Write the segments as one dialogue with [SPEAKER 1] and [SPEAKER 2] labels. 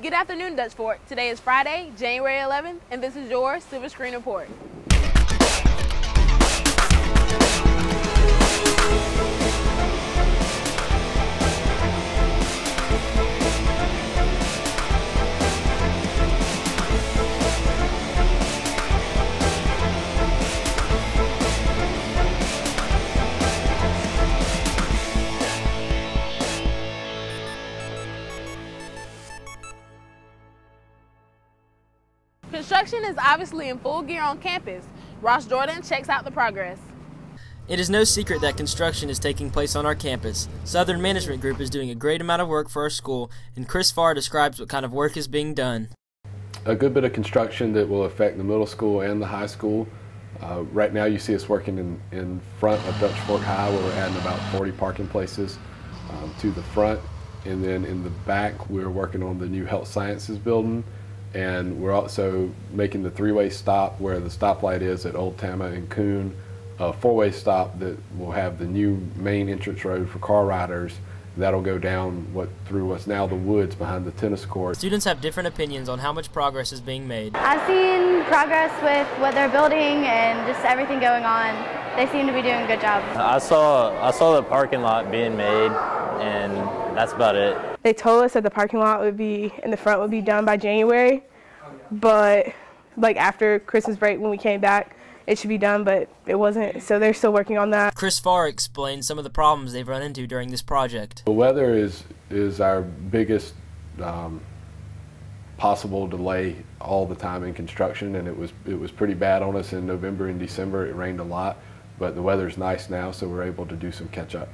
[SPEAKER 1] Good afternoon, Dutch Fork. Today is Friday, January 11th, and this is your Silver Screen Report. Construction is obviously in full gear on campus. Ross Jordan checks out the progress.
[SPEAKER 2] It is no secret that construction is taking place on our campus. Southern Management Group is doing a great amount of work for our school, and Chris Farr describes what kind of work is being done.
[SPEAKER 3] A good bit of construction that will affect the middle school and the high school. Right now you see us working in front of Dutch Fork High, where we're adding about 40 parking places to the front. And then in the back we're working on the new Health Sciences building. And we're also making the three-way stop where the stoplight is at Old Tama and Coon, a four-way stop that will have the new main entrance road for car riders. That'll go down through what's now the woods behind the tennis court.
[SPEAKER 2] Students have different opinions on how much progress is being made.
[SPEAKER 4] I've seen progress with what they're building and just everything going on. They seem to be doing a good job.
[SPEAKER 5] I saw the parking lot being made, and that's about it.
[SPEAKER 6] They told us that the parking lot would be in the front would be done by January, but like after Christmas break when we came back, it should be done, but it wasn't, so they're still working on that.
[SPEAKER 2] Chris Farr explains some of the problems they've run into during this project.
[SPEAKER 3] The weather is our biggest possible delay all the time in construction, and it was pretty bad on us in November and December. It rained a lot, but the weather's nice now, so we're able to do some catch up.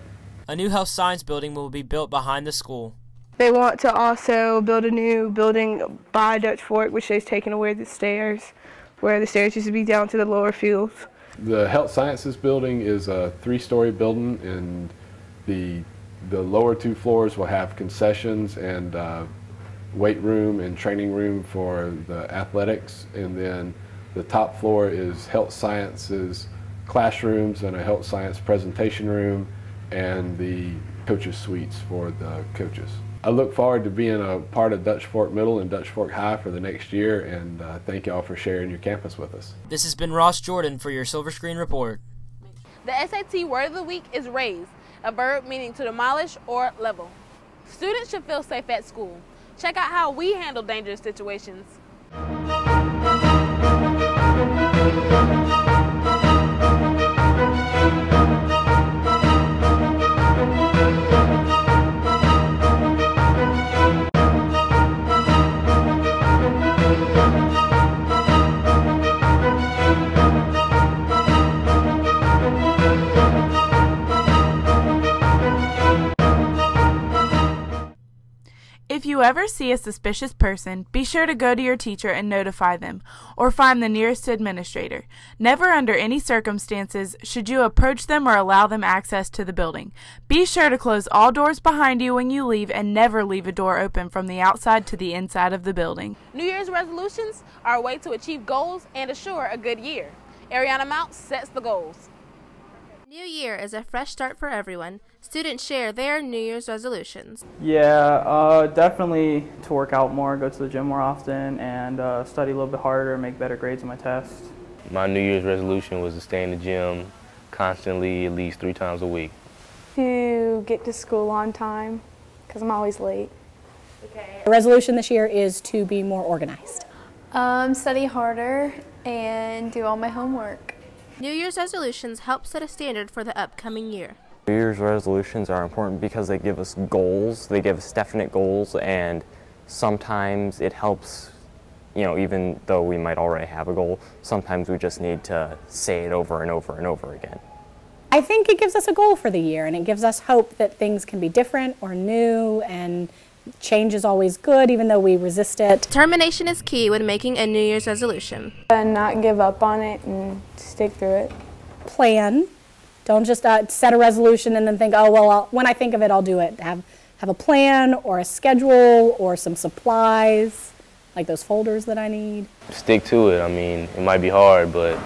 [SPEAKER 2] A new health science building will be built behind the school.
[SPEAKER 6] They want to also build a new building by Dutch Fork, which they've taken away the stairs, where the stairs used to be down to the lower fields.
[SPEAKER 3] The Health Sciences building is a three-story building, and the lower two floors will have concessions and weight room and training room for the athletics, and then the top floor is Health Sciences classrooms and a Health Science presentation room and the coaches' suites for the coaches. I look forward to being a part of Dutch Fork Middle and Dutch Fork High for the next year, and thank y'all for sharing your campus with us.
[SPEAKER 2] This has been Ross Jordan for your Silver Screen Report.
[SPEAKER 1] The SAT word of the week is raise, a verb meaning to demolish or level. Students should feel safe at school. Check out how we handle dangerous situations.
[SPEAKER 7] If you ever see a suspicious person, be sure to go to your teacher and notify them, or find the nearest administrator. Never under any circumstances should you approach them or allow them access to the building. Be sure to close all doors behind you when you leave, and never leave a door open from the outside to the inside of the building.
[SPEAKER 1] New Year's resolutions are a way to achieve goals and assure a good year. Ariana Mount sets the goals.
[SPEAKER 8] New Year is a fresh start for everyone. Students share their New Year's resolutions.
[SPEAKER 9] Yeah, definitely to work out more, go to the gym more often, and study a little bit harder, make better grades on my tests.
[SPEAKER 5] My New Year's resolution was to stay in the gym constantly at least 3 times a week.
[SPEAKER 10] To get to school on time, because I'm always late.
[SPEAKER 11] Okay. The resolution this year is to be more organized.
[SPEAKER 10] Study harder and do all my homework.
[SPEAKER 8] New Year's resolutions help set a standard for the upcoming year.
[SPEAKER 12] New Year's resolutions are important because they give us goals, they give us definite goals, and sometimes it helps, you know, even though we might already have a goal, sometimes we just need to say it over and over and over again.
[SPEAKER 11] I think it gives us a goal for the year, and it gives us hope that things can be different or new, and change is always good even though we resist it.
[SPEAKER 8] Determination is key when making a New Year's resolution.
[SPEAKER 10] And not give up on it and stick through it.
[SPEAKER 11] Plan. Don't just set a resolution and then think, oh, well, when I think of it, I'll do it. Have a plan or a schedule or some supplies, like those folders that I need.
[SPEAKER 5] Stick to it. I mean, it might be hard, but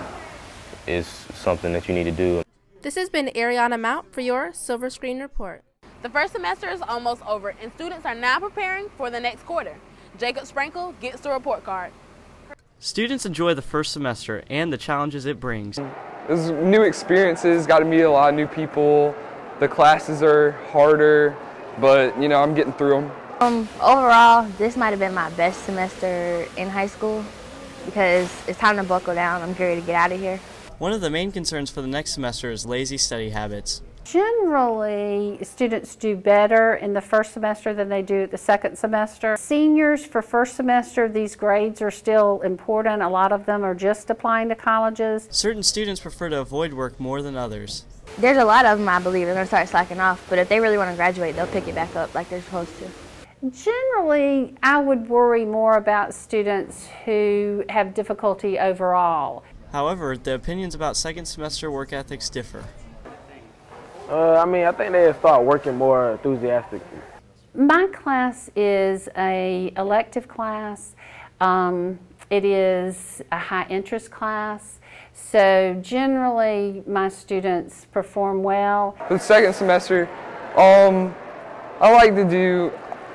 [SPEAKER 5] it's something that you need to do.
[SPEAKER 8] This has been Ariana Mount for your Silver Screen Report.
[SPEAKER 1] The first semester is almost over, and students are now preparing for the next quarter. Jacob Sprankle gets the report card.
[SPEAKER 13] Students enjoy the first semester and the challenges it brings.
[SPEAKER 14] There's new experiences, got to meet a lot of new people. The classes are harder, but you know, I'm getting through them.
[SPEAKER 15] Overall, this might have been my best semester in high school because it's time to buckle down. I'm ready to get out of here.
[SPEAKER 2] One of the main concerns for the next semester is lazy study habits.
[SPEAKER 16] Generally, students do better in the first semester than they do the second semester. Seniors, for first semester, these grades are still important. A lot of them are just applying to colleges.
[SPEAKER 2] Certain students prefer to avoid work more than others.
[SPEAKER 15] There's a lot of them, I believe, are going to start slacking off, but if they really want to graduate, they'll pick it back up like they're supposed to.
[SPEAKER 16] Generally, I would worry more about students who have difficulty overall.
[SPEAKER 2] However, the opinions about second semester work ethics differ.
[SPEAKER 17] I think they start working more enthusiastically.
[SPEAKER 16] My class is an elective class. It is a high interest class. So generally my students perform well.
[SPEAKER 14] For the second semester, I like to do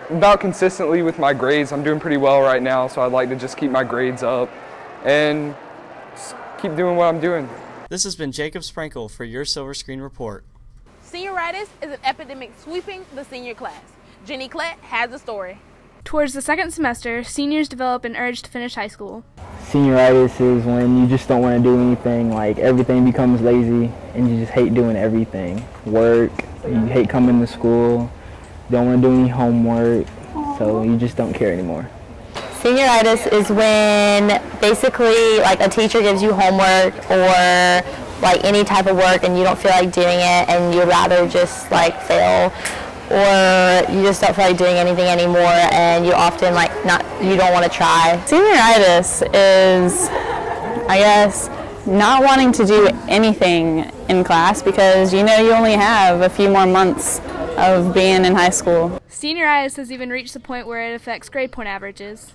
[SPEAKER 14] about consistently with my grades. I'm doing pretty well right now, so I'd like to just keep my grades up and just keep doing what I'm doing.
[SPEAKER 2] This has been Jacob Sprankle for your Silver Screen Report.
[SPEAKER 1] Senioritis is an epidemic sweeping the senior class. Jenny Klett has the story.
[SPEAKER 18] Towards the second semester, seniors develop an urge to finish high school.
[SPEAKER 19] Senioritis is when you just don't want to do anything, like everything becomes lazy and you just hate doing everything. Work, you hate coming to school, don't want to do any homework, so you just don't care anymore.
[SPEAKER 15] Senioritis is when basically like a teacher gives you homework or like any type of work and you don't feel like doing it and you'd rather just like fail, or you just don't feel like doing anything anymore and you often you don't want to try.
[SPEAKER 20] Senioritis is, I guess, not wanting to do anything in class because you know you only have a few more months of being in high school.
[SPEAKER 18] Senioritis has even reached the point where it affects grade point averages.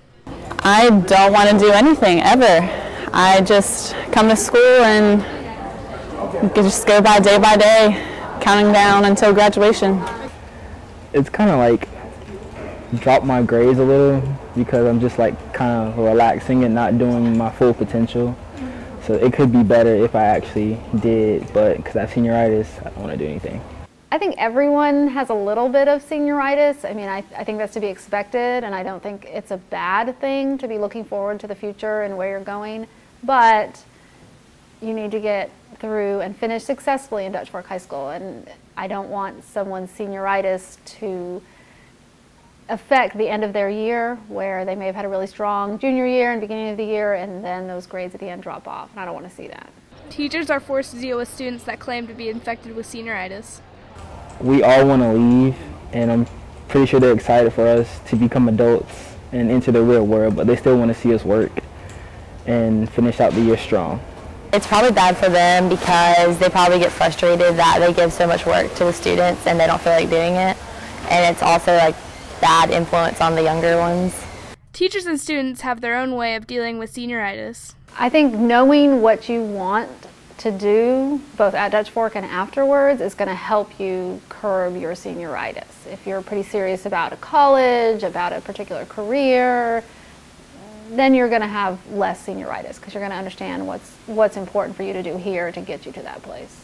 [SPEAKER 20] I don't want to do anything ever. I just come to school and just go by day, counting down until graduation.
[SPEAKER 19] It's kind of like drop my grades a little because I'm just like kind of relaxing and not doing my full potential. So it could be better if I actually did, but because I have senioritis, I don't want to do anything.
[SPEAKER 21] I think everyone has a little bit of senioritis. I mean, I think that's to be expected, and I don't think it's a bad thing to be looking forward to the future and where you're going. But you need to get through and finish successfully in Dutch Fork High School, and I don't want someone's senioritis to affect the end of their year where they may have had a really strong junior year and beginning of the year and then those grades at the end drop off, and I don't want to see that.
[SPEAKER 18] Teachers are forced to deal with students that claim to be infected with senioritis.
[SPEAKER 19] We all want to leave, and I'm pretty sure they're excited for us to become adults and enter the real world, but they still want to see us work and finish out the year strong.
[SPEAKER 15] It's probably bad for them because they probably get frustrated that they give so much work to the students and they don't feel like doing it. And it's also like bad influence on the younger ones.
[SPEAKER 18] Teachers and students have their own way of dealing with senioritis.
[SPEAKER 21] I think knowing what you want to do, both at Dutch Fork and afterwards, is going to help you curb your senioritis. If you're pretty serious about a college, about a particular career, then you're going to have less senioritis because you're going to understand what's important for you to do here to get you to that place.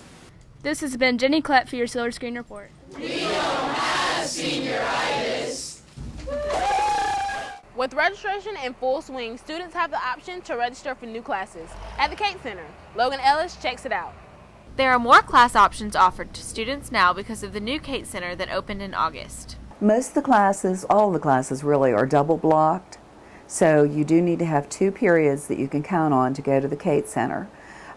[SPEAKER 18] This has been Jenny Klett for your Silver Screen Report.
[SPEAKER 22] We don't have senioritis.
[SPEAKER 1] With registration in full swing, students have the option to register for new classes at the Kate Center. Logan Ellis checks it out.
[SPEAKER 8] There are more class options offered to students now because of the new Kate Center that opened in August.
[SPEAKER 23] Most of the classes, all of the classes really, are double blocked. So you do need to have 2 periods that you can count on to go to the Kate Center.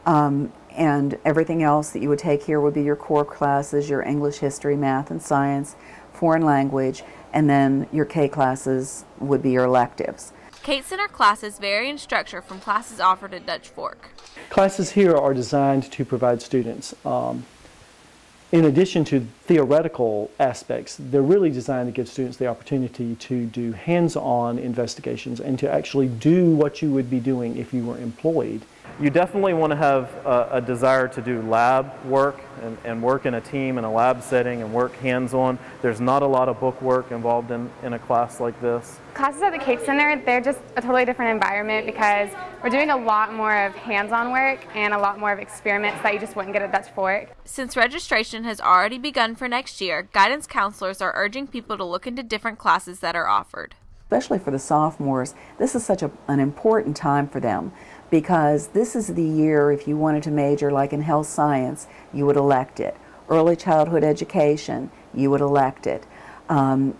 [SPEAKER 23] And everything else that you would take here would be your core classes, your English, history, math, and science, foreign language, and then your K classes would be your electives.
[SPEAKER 8] Kate Center classes vary in structure from classes offered at Dutch Fork.
[SPEAKER 24] Classes here are designed to provide students, in addition to theoretical aspects, they're really designed to give students the opportunity to do hands-on investigations and to actually do what you would be doing if you were employed.
[SPEAKER 3] You definitely want to have a desire to do lab work and work in a team in a lab setting and work hands-on. There's not a lot of book work involved in a class like this.
[SPEAKER 4] Classes at the Cape Center, they're just a totally different environment because we're doing a lot more of hands-on work and a lot more of experiments that you just wouldn't get at Dutch Fork.
[SPEAKER 8] Since registration has already begun for next year, guidance counselors are urging people to look into different classes that are offered.
[SPEAKER 23] Especially for the sophomores, this is such an important time for them, because this is the year, if you wanted to major like in health science, you would elect it. Early childhood education, you would elect it.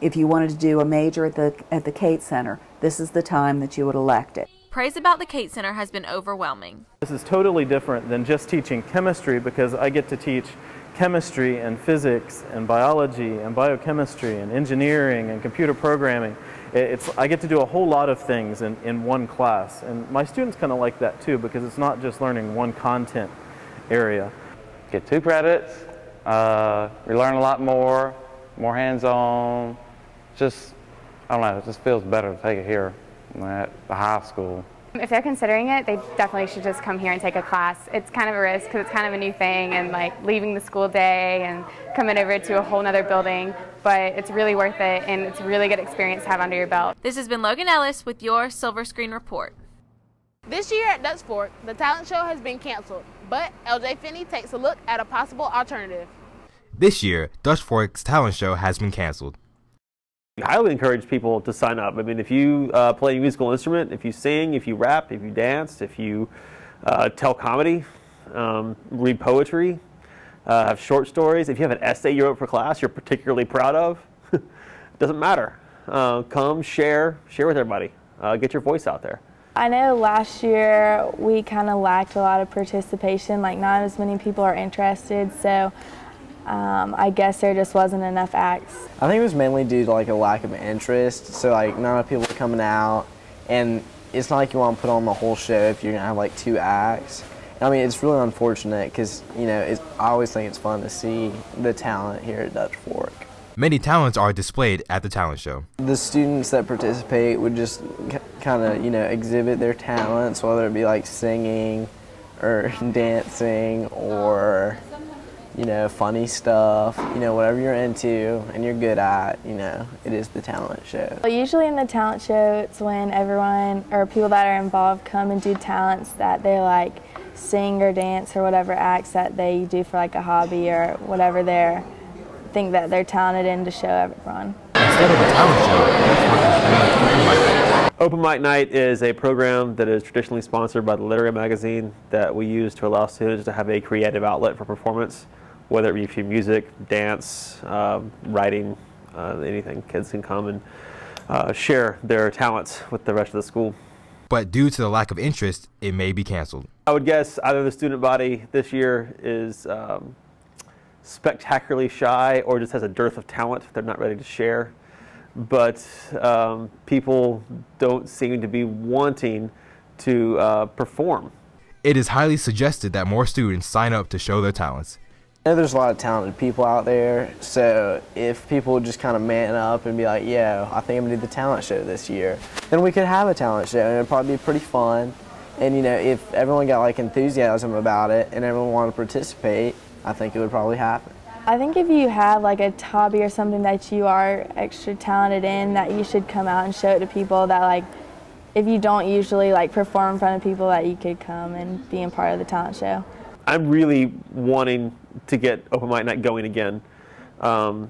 [SPEAKER 23] If you wanted to do a major at the Kate Center, this is the time that you would elect it.
[SPEAKER 8] Praise about the Kate Center has been overwhelming.
[SPEAKER 3] This is totally different than just teaching chemistry, because I get to teach chemistry and physics and biology and biochemistry and engineering and computer programming. I get to do a whole lot of things in one class, and my students kind of like that too, because it's not just learning one content area.
[SPEAKER 6] Get 2 credits, we learn a lot more hands-on, just, I don't know, it just feels better to take it here at the high school.
[SPEAKER 4] If they're considering it, they definitely should just come here and take a class. It's kind of a risk because it's kind of a new thing, and like leaving the school day and coming over to a whole nother building, but it's really worth it and it's a really good experience to have under your belt.
[SPEAKER 8] This has been Logan Ellis with your Silver Screen Report.
[SPEAKER 1] This year at Dutch Fork, the talent show has been canceled, but LJ Finney takes a look at a possible alternative.
[SPEAKER 7] This year, Dutch Fork's talent show has been canceled.
[SPEAKER 25] I highly encourage people to sign up. I mean, if you play a musical instrument, if you sing, if you rap, if you dance, if you tell comedy, read poetry, have short stories, if you have an essay you wrote for class you're particularly proud of, doesn't matter. Come share with everybody. Get your voice out there.
[SPEAKER 26] I know last year we kind of lacked a lot of participation, like not as many people are interested, so I guess there just wasn't enough acts.
[SPEAKER 27] I think it was mainly due to like a lack of interest, so like not enough people were coming out, and it's not like you want to put on the whole show if you're going to have like 2 acts. I mean, it's really unfortunate because, you know, I always think it's fun to see the talent here at Dutch Fork.
[SPEAKER 7] Many talents are displayed at the talent show.
[SPEAKER 27] The students that participate would just kind of, you know, exhibit their talents, whether it be like singing or dancing or, you know, funny stuff, you know, whatever you're into and you're good at, you know, it is the talent show.
[SPEAKER 26] Well, usually in the talent show, it's when everyone or people that are involved come and do talents that they like sing or dance or whatever acts that they do for like a hobby or whatever they think that they're talented in to show everyone.
[SPEAKER 7] Instead of a talent show,
[SPEAKER 25] Open Mic Night is a program that is traditionally sponsored by the Literary Magazine that we use to allow students to have a creative outlet for performance, whether it be through music, dance, writing, anything. Kids can come and share their talents with the rest of the school.
[SPEAKER 7] But due to the lack of interest, it may be canceled.
[SPEAKER 25] I would guess either the student body this year is spectacularly shy or just has a dearth of talent they're not ready to share. But people don't seem to be wanting to perform.
[SPEAKER 7] It is highly suggested that more students sign up to show their talents.
[SPEAKER 27] I know there's a lot of talented people out there, so if people just kind of man up and be like, yeah, I think I'm going to do the talent show this year, then we could have a talent show and it'd probably be pretty fun. And, you know, if everyone got like enthusiasm about it and everyone wanted to participate, I think it would probably happen.
[SPEAKER 26] I think if you have like a hobby or something that you are extra talented in, that you should come out and show it to people, that like if you don't usually like perform in front of people, that you could come and be a part of the talent show.
[SPEAKER 25] I'm really wanting to get Open Mic Night going again. I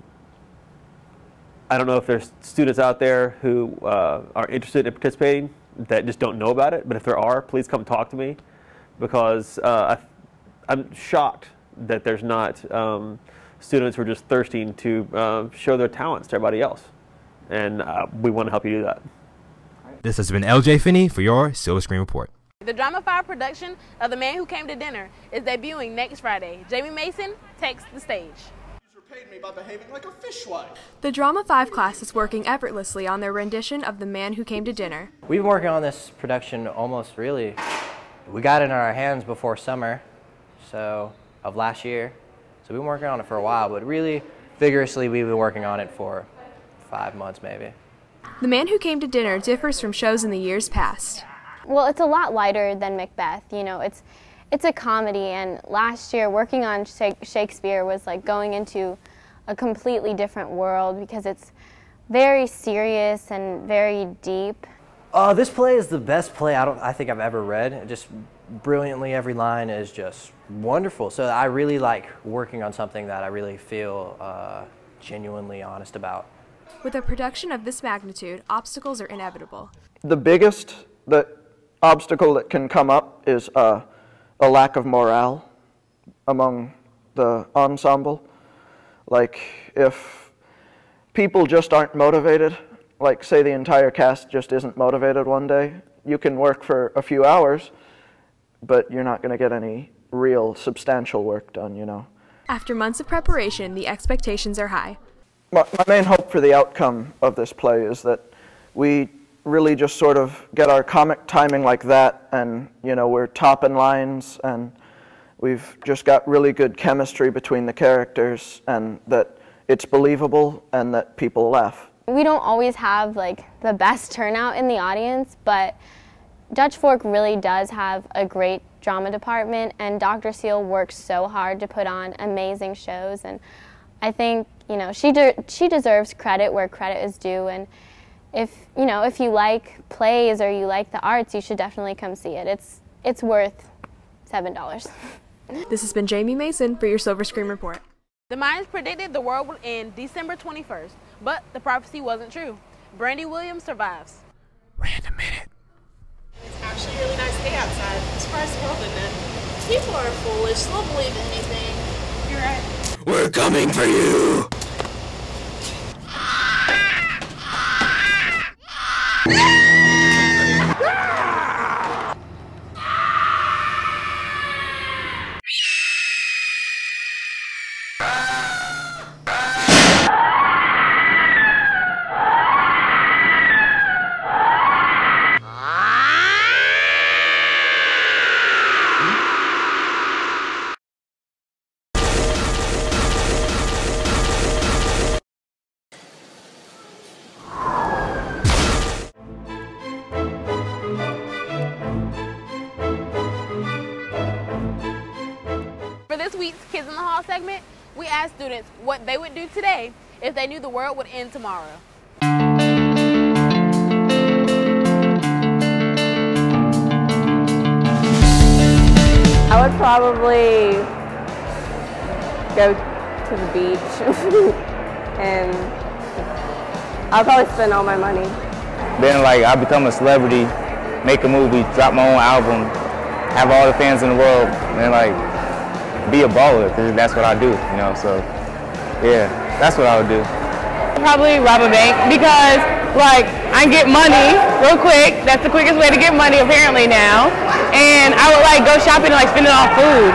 [SPEAKER 25] don't know if there's students out there who are interested in participating that just don't know about it, but if there are, please come talk to me, because I'm shocked that there's not students who are just thirsting to show their talents to everybody else, and we want to help you do that.
[SPEAKER 7] This has been LJ Finney for your Silver Screen Report.
[SPEAKER 1] The Drama 5 production of The Man Who Came to Dinner is debuting next Friday. Jamie Mason takes the stage.
[SPEAKER 28] Paid me by behaving like a fishwife.
[SPEAKER 29] The Drama 5 class is working effortlessly on their rendition of The Man Who Came to Dinner.
[SPEAKER 30] We've been working on this production almost we got it in our hands before summer of last year. So we've been working on it for a while, but really vigorously we've been working on it for 5 months maybe.
[SPEAKER 29] The Man Who Came to Dinner differs from shows in the years past.
[SPEAKER 2] Well, it's a lot lighter than Macbeth. You know, it's a comedy, and last year working on Shakespeare was like going into a completely different world because it's very serious and very deep.
[SPEAKER 30] This play is the best play I think I've ever read. Just brilliantly, every line is just wonderful. So I really like working on something that I really feel genuinely honest about.
[SPEAKER 29] With a production of this magnitude, obstacles are inevitable.
[SPEAKER 5] The biggest obstacle that can come up is a lack of morale among the ensemble. Like if people just aren't motivated, like say the entire cast just isn't motivated one day, you can work for a few hours, but you're not going to get any real substantial work done, you know.
[SPEAKER 29] After months of preparation, the expectations are high.
[SPEAKER 5] My main hope for the outcome of this play is that we really just sort of get our comic timing like that, and you know, we're topping lines, and we've just got really good chemistry between the characters, and that it's believable and that people laugh.
[SPEAKER 2] We don't always have like the best turnout in the audience, but Dutch Fork really does have a great drama department, and Dr. Seal works so hard to put on amazing shows, and I think, you know, she deserves credit where credit is due, and if you like plays or you like the arts, you should definitely come see it. It's worth $7.
[SPEAKER 29] This has been Jamie Mason for your Silver Screen Report.
[SPEAKER 1] The Mayans predicted the world would end December 21st, but the prophecy wasn't true. Brandy Williams survives.
[SPEAKER 9] Random minute. It's actually a really nice day outside. I'm surprised the world didn't end. People are foolish. They'll believe anything. You're right.
[SPEAKER 5] We're coming for you!
[SPEAKER 1] For this week's Kids in the Hall segment, we asked students what they would do today if they knew the world would end tomorrow.
[SPEAKER 10] I would probably go to the beach and I'll probably spend all my money.
[SPEAKER 11] Then like I become a celebrity, make a movie, drop my own album, have all the fans in the world, and like be a baller, because that's what I do, you know, so yeah, that's what I would do.
[SPEAKER 10] Probably rob a bank because like I get money real quick. That's the quickest way to get money apparently now. And I would like go shopping and like spend it on food.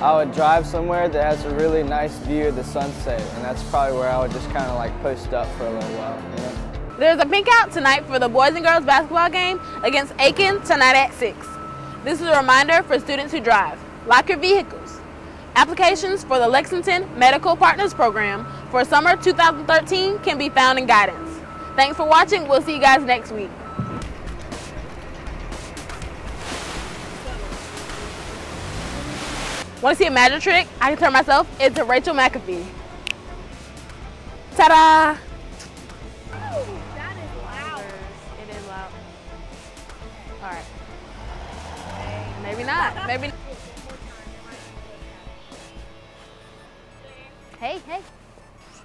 [SPEAKER 27] I would drive somewhere that has a really nice view of the sunset, and that's probably where I would just kind of like post up for a little while, you know?
[SPEAKER 1] There's a pink out tonight for the boys and girls basketball game against Aiken tonight at 6. This is a reminder for students who drive. Lock your vehicles. Applications for the Lexington Medical Partners Program for summer 2013 can be found in guidance. Thanks for watching. We'll see you guys next week. Want to see a magic trick? I can turn myself into Rachel McAfee. Ta-da! That is loud. It is loud. All right. Maybe not. Maybe. Hey, hey.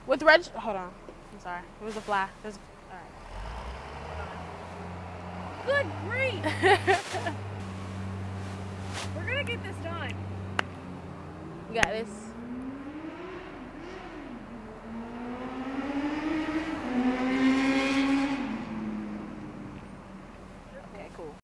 [SPEAKER 1] With red. Hold on. I'm sorry. It was a fly. All right. Good grief. We're gonna get this done. You got this.